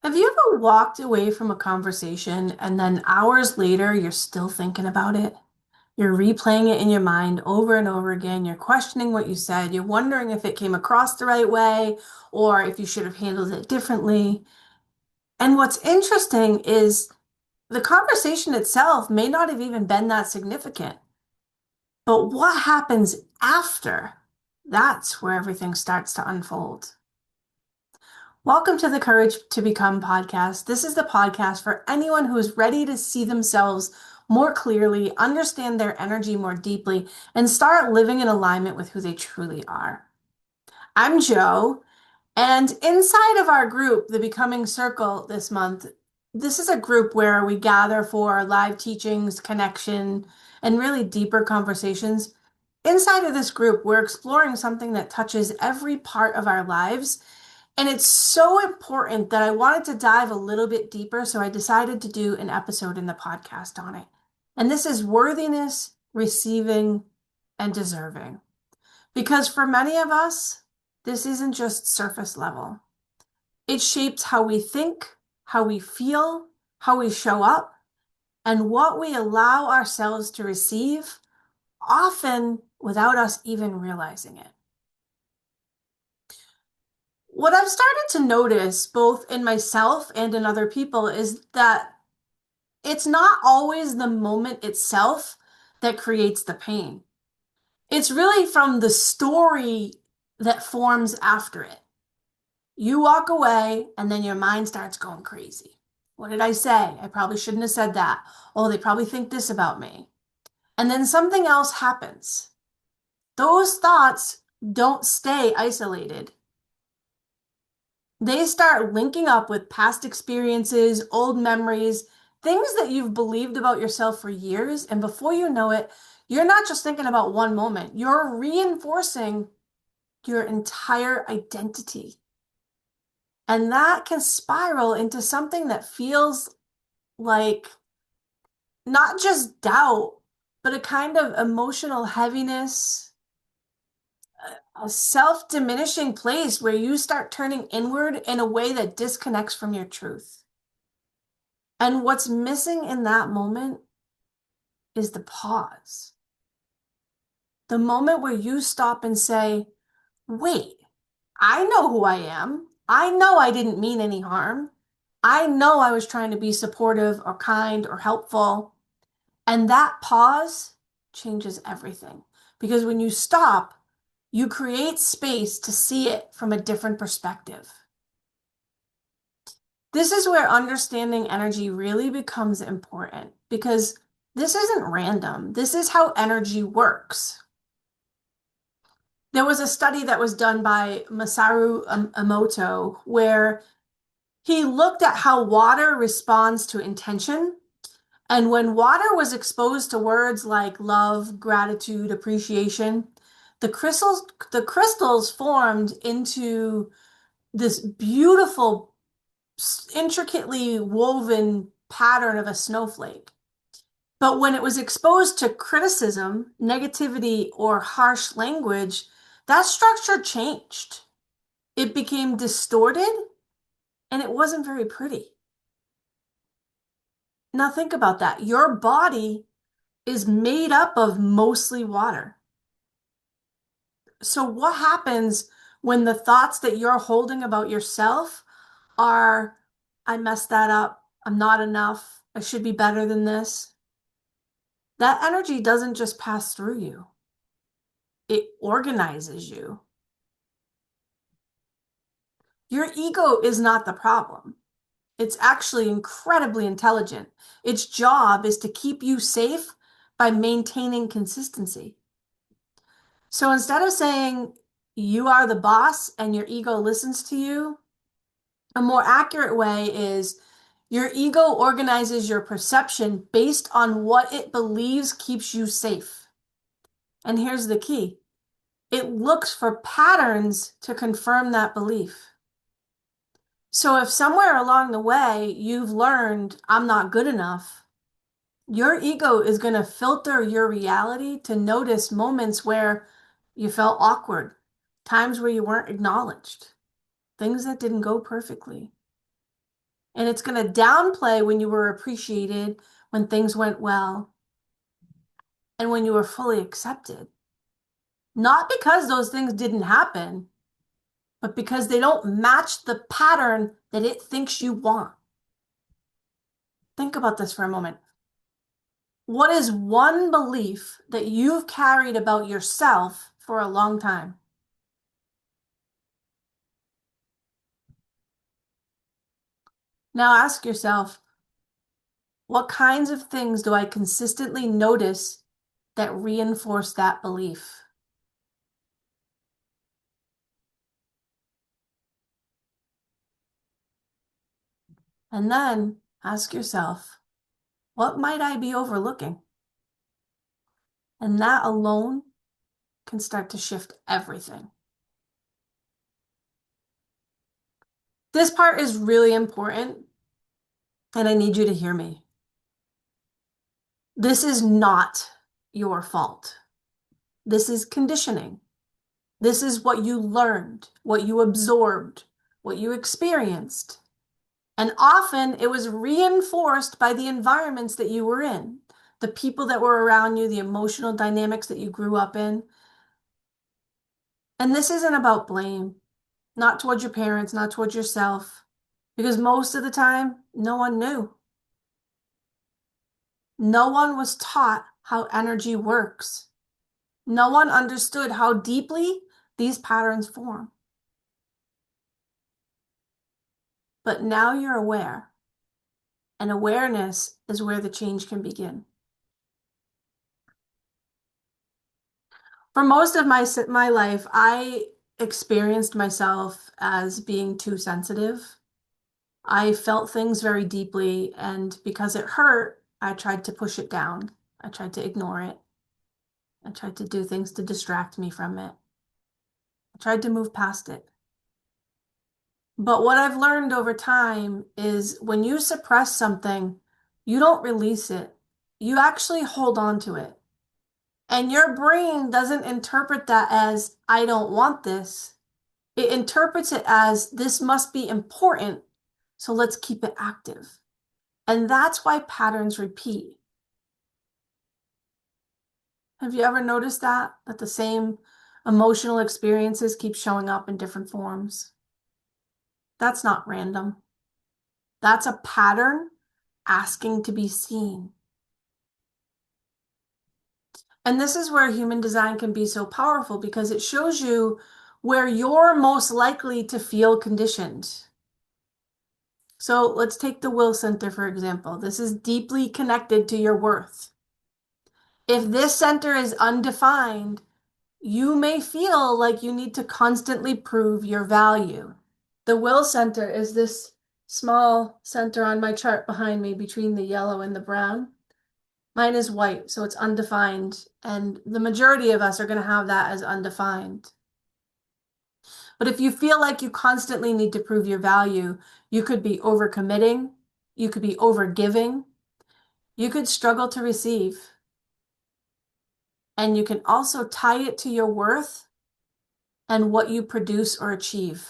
Have you ever walked away from a conversation and then hours later you're still thinking about it? You're replaying it in your mind over and over again. You're questioning what you said. You're wondering if it came across the right way or if you should have handled it differently. And what's interesting is the conversation itself may not have even been that significant, but what happens after? That's where everything starts to unfold. Welcome to the Courage to Become podcast. This is the podcast for anyone who is ready to see themselves more clearly, understand their energy more deeply, and start living in alignment with who they truly are. I'm Joe, and inside of our group, the Becoming Circle this month, this is a group where we gather for live teachings, connection, and really deeper conversations. Inside of this group, we're exploring something that touches every part of our lives, and it's so important that I wanted to dive a little bit deeper, so I decided to do an episode in the podcast on it. And this is worthiness, receiving, and deserving. Because for many of us, this isn't just surface level. It shapes how we think, how we feel, how we show up, and what we allow ourselves to receive, often without us even realizing it. What I've started to notice, both in myself and in other people, is that it's not always the moment itself that creates the pain. It's really from the story that forms after it. You walk away, and then your mind starts going crazy. What did I say? I probably shouldn't have said that. Oh, they probably think this about me. And then something else happens. Those thoughts don't stay isolated. They start linking up with past experiences, old memories, things that you've believed about yourself for years. And before you know it, you're not just thinking about one moment, you're reinforcing your entire identity. And that can spiral into something that feels like not just doubt, but a kind of emotional heaviness, a self-diminishing place where you start turning inward in a way that disconnects from your truth. And what's missing in that moment is the pause. The moment where you stop and say, wait, I know who I am. I know I didn't mean any harm. I know I was trying to be supportive or kind or helpful. And that pause changes everything. Because when you stop, you create space to see it from a different perspective. This is where understanding energy really becomes important because this isn't random. This is how energy works. There was a study that was done by Masaru Emoto where he looked at how water responds to intention. And when water was exposed to words like love, gratitude, appreciation, the crystals formed into this beautiful, intricately woven pattern of a snowflake. But when it was exposed to criticism, negativity, or harsh language, that structure changed. It became distorted and it wasn't very pretty. Now think about that. Your body is made up of mostly water. So what happens when the thoughts that you're holding about yourself are, I messed that up, I'm not enough, I should be better than this? That energy doesn't just pass through you. It organizes you. Your ego is not the problem. It's actually incredibly intelligent. Its job is to keep you safe by maintaining consistency. So instead of saying you are the boss and your ego listens to you, a more accurate way is your ego organizes your perception based on what it believes keeps you safe. And here's the key. It looks for patterns to confirm that belief. So if somewhere along the way you've learned, I'm not good enough, your ego is going to filter your reality to notice moments where you felt awkward, times where you weren't acknowledged, things that didn't go perfectly. And it's going to downplay when you were appreciated, when things went well, and when you were fully accepted. Not because those things didn't happen, but because they don't match the pattern that it thinks you want. Think about this for a moment. What is one belief that you've carried about yourself for a long time? Now ask yourself, what kinds of things do I consistently notice that reinforce that belief? And then ask yourself, what might I be overlooking? And that alone can start to shift everything. This part is really important, and I need you to hear me. This is not your fault. This is conditioning. This is what you learned, what you absorbed, what you experienced. And often it was reinforced by the environments that you were in, the people that were around you, the emotional dynamics that you grew up in. And this isn't about blame, not towards your parents, not towards yourself, because most of the time, no one knew. No one was taught how energy works. No one understood how deeply these patterns form. But now you're aware, and awareness is where the change can begin. For most of my life, I experienced myself as being too sensitive. I felt things very deeply, and because it hurt, I tried to push it down. I tried to ignore it. I tried to do things to distract me from it. I tried to move past it. But what I've learned over time is when you suppress something, you don't release it. You actually hold on to it. And your brain doesn't interpret that as, I don't want this. It interprets it as, this must be important, so let's keep it active. And that's why patterns repeat. Have you ever noticed that? That the same emotional experiences keep showing up in different forms? That's not random. That's a pattern asking to be seen. And this is where human design can be so powerful because it shows you where you're most likely to feel conditioned. So let's take the will center, for example. This is deeply connected to your worth. If this center is undefined, you may feel like you need to constantly prove your value. The will center is this small center on my chart behind me between the yellow and the brown. Mine is white, so it's undefined, and the majority of us are going to have that as undefined. But if you feel like you constantly need to prove your value, you could be overcommitting, you could be overgiving, you could struggle to receive. And you can also tie it to your worth and what you produce or achieve.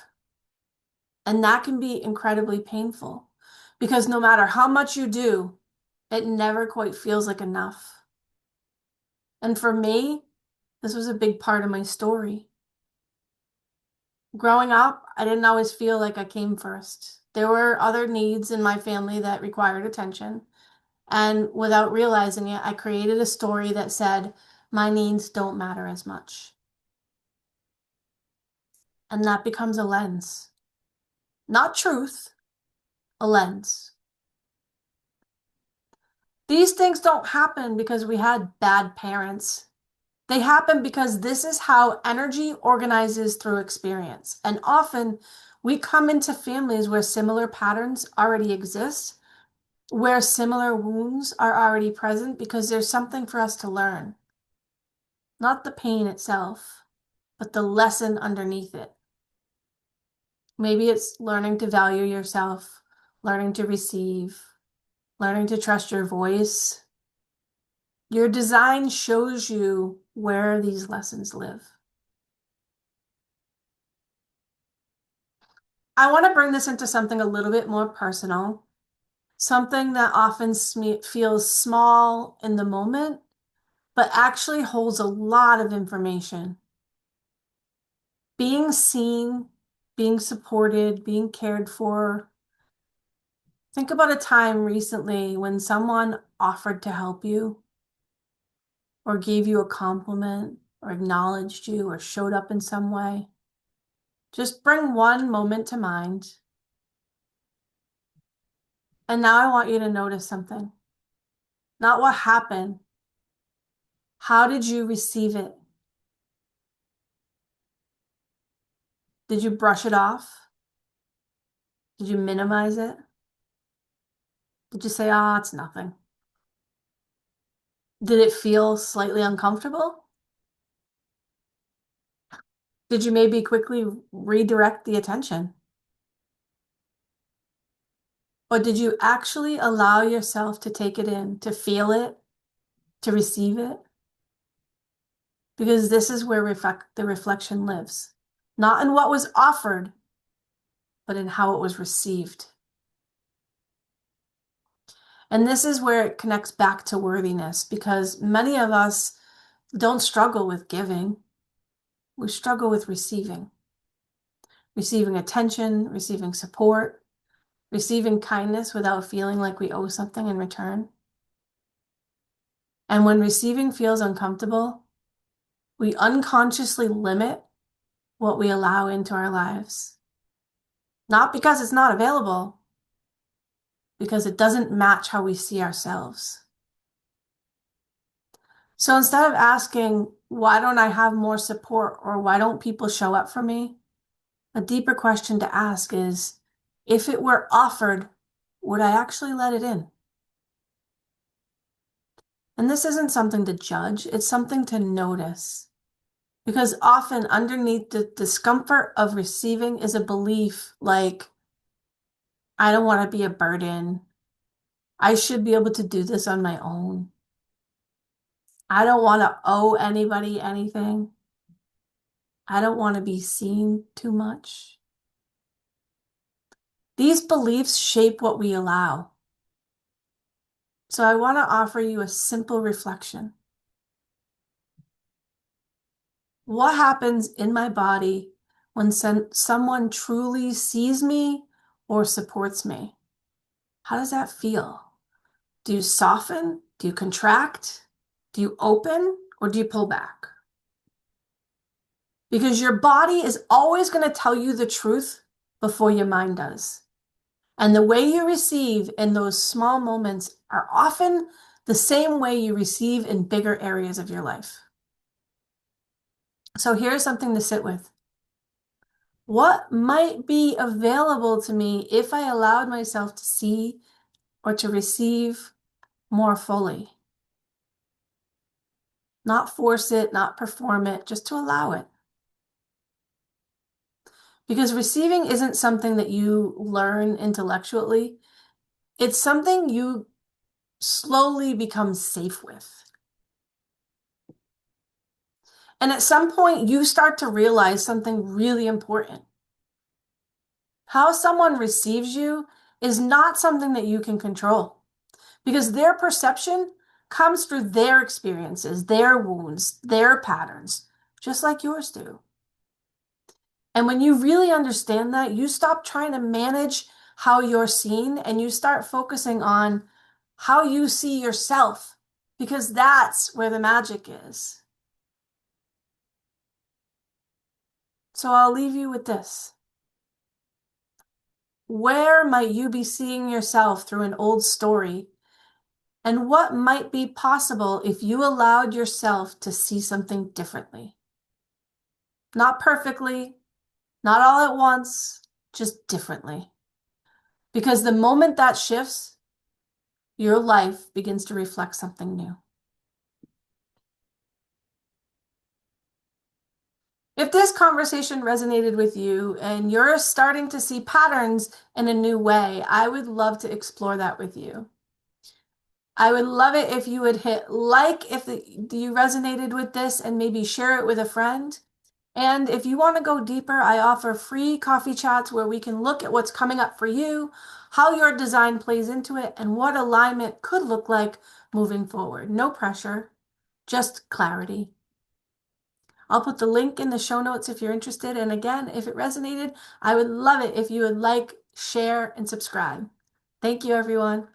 And that can be incredibly painful because no matter how much you do, it never quite feels like enough. And for me, this was a big part of my story. Growing up, I didn't always feel like I came first. There were other needs in my family that required attention. And without realizing it, I created a story that said, my needs don't matter as much. And that becomes a lens. Not truth, a lens. These things don't happen because we had bad parents. They happen because this is how energy organizes through experience. And often we come into families where similar patterns already exist, where similar wounds are already present because there's something for us to learn. Not the pain itself, but the lesson underneath it. Maybe it's learning to value yourself, learning to receive, learning to trust your voice. Your design shows you where these lessons live. I want to bring this into something a little bit more personal, something that often feels small in the moment, but actually holds a lot of information. Being seen, being supported, being cared for. Think about a time recently when someone offered to help you, or gave you a compliment, or acknowledged you, or showed up in some way. Just bring one moment to mind. And now I want you to notice something. Not what happened. How did you receive it? Did you brush it off? Did you minimize it? Did you say, ah, it's nothing? Did it feel slightly uncomfortable? Did you maybe quickly redirect the attention? Or did you actually allow yourself to take it in, to feel it, to receive it? Because this is where the reflection lives. Not in what was offered, but in how it was received. And this is where it connects back to worthiness, because many of us don't struggle with giving. We struggle with receiving. Receiving attention, receiving support, receiving kindness without feeling like we owe something in return. And when receiving feels uncomfortable, we unconsciously limit what we allow into our lives. Not because it's not available, because it doesn't match how we see ourselves. So instead of asking, why don't I have more support, or why don't people show up for me? A deeper question to ask is, if it were offered, would I actually let it in? And this isn't something to judge, it's something to notice. Because often underneath the discomfort of receiving is a belief like, I don't want to be a burden. I should be able to do this on my own. I don't want to owe anybody anything. I don't want to be seen too much. These beliefs shape what we allow. So I want to offer you a simple reflection. What happens in my body when someone truly sees me or supports me? How does that feel? Do you soften? Do you contract? Do you open? Or do you pull back? Because your body is always going to tell you the truth before your mind does. And the way you receive in those small moments are often the same way you receive in bigger areas of your life. So here's something to sit with. What might be available to me if I allowed myself to see or to receive more fully? Not force it, not perform it, just to allow it. Because receiving isn't something that you learn intellectually. It's something you slowly become safe with. And at some point, you start to realize something really important. How someone receives you is not something that you can control, because their perception comes through their experiences, their wounds, their patterns, just like yours do. And when you really understand that, you stop trying to manage how you're seen and you start focusing on how you see yourself, because that's where the magic is. So I'll leave you with this. Where might you be seeing yourself through an old story? And what might be possible if you allowed yourself to see something differently? Not perfectly, not all at once, just differently. Because the moment that shifts, your life begins to reflect something new. If this conversation resonated with you and you're starting to see patterns in a new way, I would love to explore that with you. I would love it if you would hit like if you resonated with this and maybe share it with a friend. And if you want to go deeper, I offer free coffee chats where we can look at what's coming up for you, how your design plays into it, and what alignment could look like moving forward. No pressure, just clarity. I'll put the link in the show notes if you're interested. And again, if it resonated, I would love it if you would like, share, and subscribe. Thank you, everyone.